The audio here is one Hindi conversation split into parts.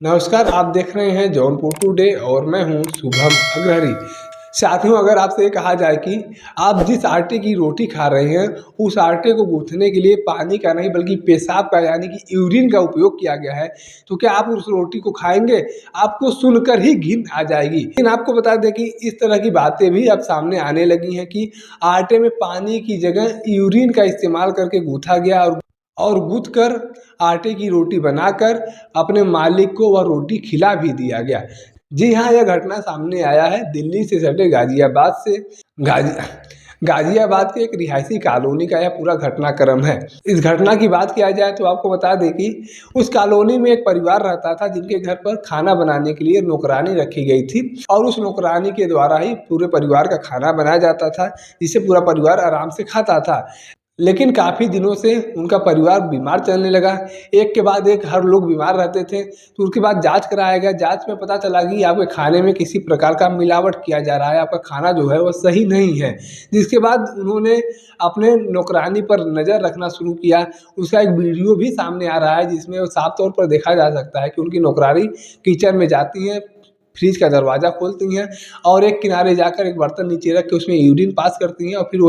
नमस्कार, आप देख रहे हैं जौनपुर टुडे और मैं हूं शुभम अग्रहरी। साथियों, अगर आपसे कहा जाए कि आप जिस आटे की रोटी खा रहे हैं उस आटे को गूंथने के लिए पानी का नहीं बल्कि पेशाब का यानी कि यूरिन का उपयोग किया गया है, तो क्या आप उस रोटी को खाएंगे? आपको सुनकर ही घिन आ जाएगी। लेकिन आपको बता दें कि इस तरह की बातें भी अब सामने आने लगी हैं कि आटे में पानी की जगह यूरिन का इस्तेमाल करके गूंथा गया और गूंथ कर आटे की रोटी बनाकर अपने मालिक को वह रोटी खिला भी दिया गया। जी हाँ, यह घटना सामने आया है दिल्ली से सटे गाजियाबाद से। गाजियाबाद के एक रिहायशी कॉलोनी का यह पूरा घटनाक्रम है। इस घटना की बात किया जाए तो आपको बता दें कि उस कॉलोनी में एक परिवार रहता था जिनके घर पर खाना बनाने के लिए नौकरानी रखी गई थी और उस नौकरानी के द्वारा ही पूरे परिवार का खाना बनाया जाता था, जिसे पूरा परिवार आराम से खाता था। लेकिन काफ़ी दिनों से उनका परिवार बीमार चलने लगा। एक के बाद एक हर लोग बीमार रहते थे, तो उसके बाद जांच कराया गया। जांच में पता चला कि आपके खाने में किसी प्रकार का मिलावट किया जा रहा है, आपका खाना जो है वो सही नहीं है। जिसके बाद उन्होंने अपने नौकरानी पर नज़र रखना शुरू किया। उसका एक वीडियो भी सामने आ रहा है जिसमें वो साफ तौर पर देखा जा सकता है कि उनकी नौकरानी किचन में जाती हैं, फ्रिज का दरवाज़ा खोलती हैं और एक किनारे जाकर एक बर्तन नीचे रख के उसमें यूरिन पास करती हैं और फिर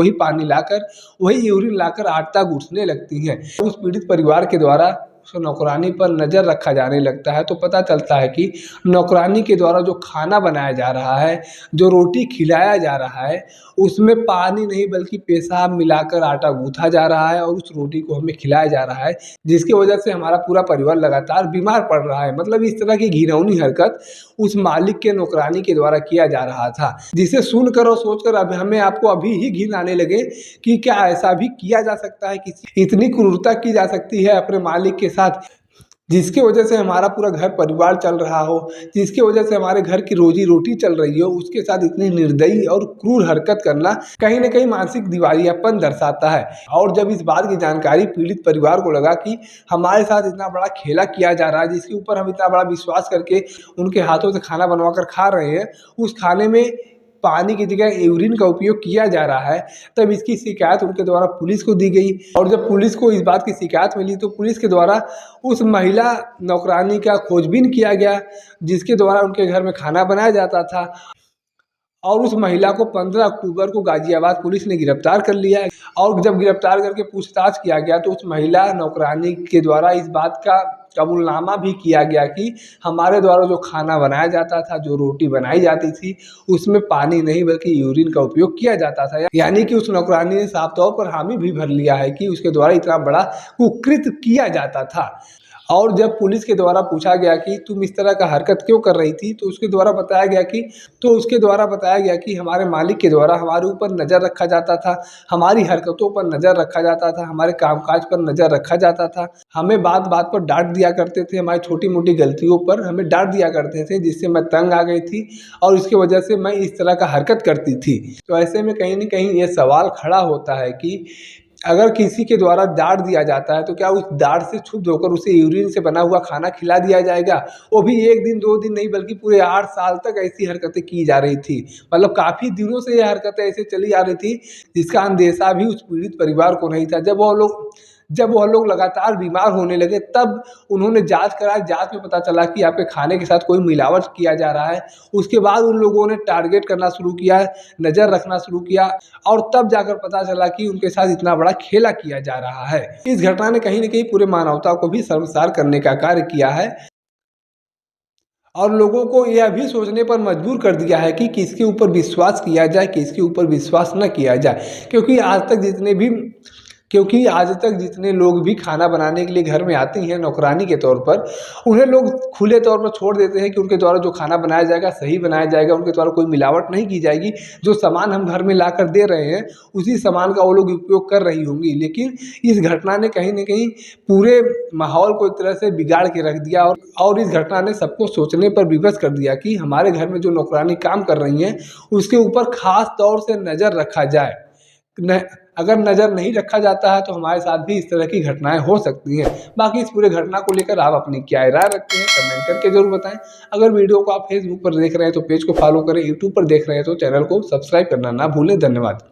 वही यूरिन लाकर आटा गूँथने लगती हैं। उस पीड़ित परिवार के द्वारा उस नौकरानी पर नज़र रखा जाने लगता है तो पता चलता है कि नौकरानी के द्वारा जो खाना बनाया जा रहा है, जो रोटी खिलाया जा रहा है, उसमें पानी नहीं बल्कि पेशाब मिलाकर आटा गूँथा जा रहा है और उस रोटी को हमें खिलाया जा रहा है, जिसकी वजह से हमारा पूरा परिवार लगातार बीमार पड़ रहा है। मतलब इस तरह की घिनौनी हरकत उस मालिक के नौकरानी के द्वारा किया जा रहा था, जिसे सुनकर और सोचकर अब आपको अभी ही घिन आने लगे कि क्या ऐसा भी किया जा सकता है, किसी इतनी क्रूरता की जा सकती है अपने मालिक के साथ, जिसकी वजह से हमारा पूरा घर परिवार चल रहा हो, जिसकी वजह से हमारे घर की रोजी रोटी चल रही हो, उसके साथ इतनी निर्दयी और क्रूर हरकत करना कहीं न कहीं मानसिक दिवालियापन दर्शाता है। और जब इस बात की जानकारी पीड़ित परिवार को लगा कि हमारे साथ इतना बड़ा खेला किया जा रहा है, जिसके ऊपर हम इतना बड़ा विश्वास करके उनके हाथों से खाना बनवा कर खा रहे हैं, उस खाने में पानी की जगह यूरिन का उपयोग किया जा रहा है, तब इसकी शिकायत उनके द्वारा पुलिस को दी गई। और जब पुलिस को इस बात की शिकायत मिली तो पुलिस के द्वारा उस महिला नौकरानी का खोजबीन किया गया, जिसके द्वारा उनके घर में खाना बनाया जाता था और उस महिला को 15 अक्टूबर को गाजियाबाद पुलिस ने गिरफ्तार कर लिया। और जब गिरफ्तार करके पूछताछ किया गया तो उस महिला नौकरानी के द्वारा इस बात का कबूलनामा भी किया गया कि हमारे द्वारा जो खाना बनाया जाता था, जो रोटी बनाई जाती थी, उसमें पानी नहीं बल्कि यूरिन का उपयोग किया जाता था। यानी कि उस नौकरानी ने साफ तौर पर हामी भी भर लिया है कि उसके द्वारा इतना बड़ा कुकृत्य किया जाता था। और जब पुलिस के द्वारा पूछा गया कि तुम इस तरह का हरकत क्यों कर रही थी, तो उसके द्वारा बताया गया कि हमारे मालिक के द्वारा हमारे ऊपर नज़र रखा जाता था, हमारी हरकतों पर नज़र रखा जाता था, हमारे कामकाज पर नज़र रखा जाता था, हमें बात बात पर डांट दिया करते थे, हमारी छोटी मोटी गलतियों पर हमें डांट दिया करते थे, जिससे मैं तंग आ गई थी और इसकी वजह से मैं इस तरह का हरकत करती थी। तो ऐसे में कहीं न कहीं ये सवाल खड़ा होता है कि अगर किसी के द्वारा डांट दिया जाता है तो क्या उस डांट से क्षुब्ध होकर उसे यूरिन से बना हुआ खाना खिला दिया जाएगा? वो भी 1 दिन 2 दिन नहीं बल्कि पूरे 8 साल तक ऐसी हरकतें की जा रही थी। मतलब काफ़ी दिनों से ये हरकतें ऐसे चली आ रही थी, जिसका अंदेशा भी उस पीड़ित परिवार को नहीं था। जब वह लोग लगातार बीमार होने लगे तब उन्होंने जाँच कराई, जाँच में पता चला कि आपके खाने के साथ कोई मिलावट किया जा रहा है। उसके बाद उन लोगों ने टारगेट करना शुरू किया, नज़र रखना शुरू किया और तब जाकर पता चला कि उनके साथ इतना बड़ा खेला किया जा रहा है। इस घटना ने कहीं न कहीं पूरे मानवता को भी शर्मसार करने का कार्य किया है और लोगों को यह भी सोचने पर मजबूर कर दिया है कि किसके ऊपर विश्वास किया जाए, किसके ऊपर विश्वास न किया जाए। क्योंकि आज तक जितने लोग भी खाना बनाने के लिए घर में आती हैं नौकरानी के तौर पर, उन्हें लोग खुले तौर पर छोड़ देते हैं कि उनके द्वारा जो खाना बनाया जाएगा सही बनाया जाएगा, उनके द्वारा कोई मिलावट नहीं की जाएगी। जो सामान हम घर में लाकर दे रहे हैं उसी सामान का वो लोग उपयोग कर रही होंगी। लेकिन इस घटना ने कहीं न कहीं पूरे माहौल को एक तरह से बिगाड़ के रख दिया और इस घटना ने सबको सोचने पर विवश कर दिया कि हमारे घर में जो नौकरानी काम कर रही हैं उसके ऊपर ख़ास तौर से नज़र रखा जाए। अगर नज़र नहीं रखा जाता है तो हमारे साथ भी इस तरह की घटनाएं हो सकती हैं। बाकी इस पूरे घटना को लेकर आप अपनी क्या राय रखते हैं कमेंट करके ज़रूर बताएं। अगर वीडियो को आप फेसबुक पर देख रहे हैं तो पेज को फॉलो करें, यूट्यूब पर देख रहे हैं तो चैनल को सब्सक्राइब करना ना भूलें। धन्यवाद।